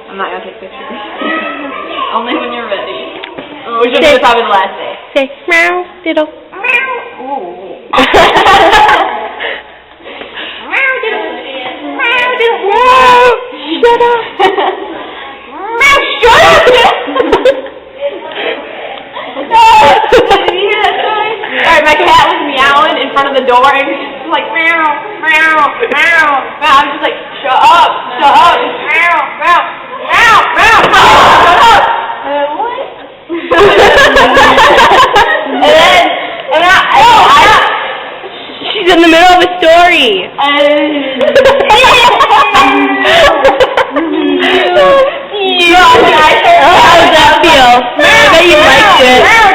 I'm not gonna take pictures. Only when you're ready. Which will be probably the last day. Say meow, diddle. Meow. Ooh. Meow, diddle. Meow, diddle. Meow. Shut up. Meow, shut up. Did you hear that noise? Alright, my cat was meowing in front of the door and she's like meow, meow, meow, meow. I'm just like, shut up, meow, meow, meow, meow, shut up. What? and I She's in the middle of a story. How does that feel? I bet you liked it.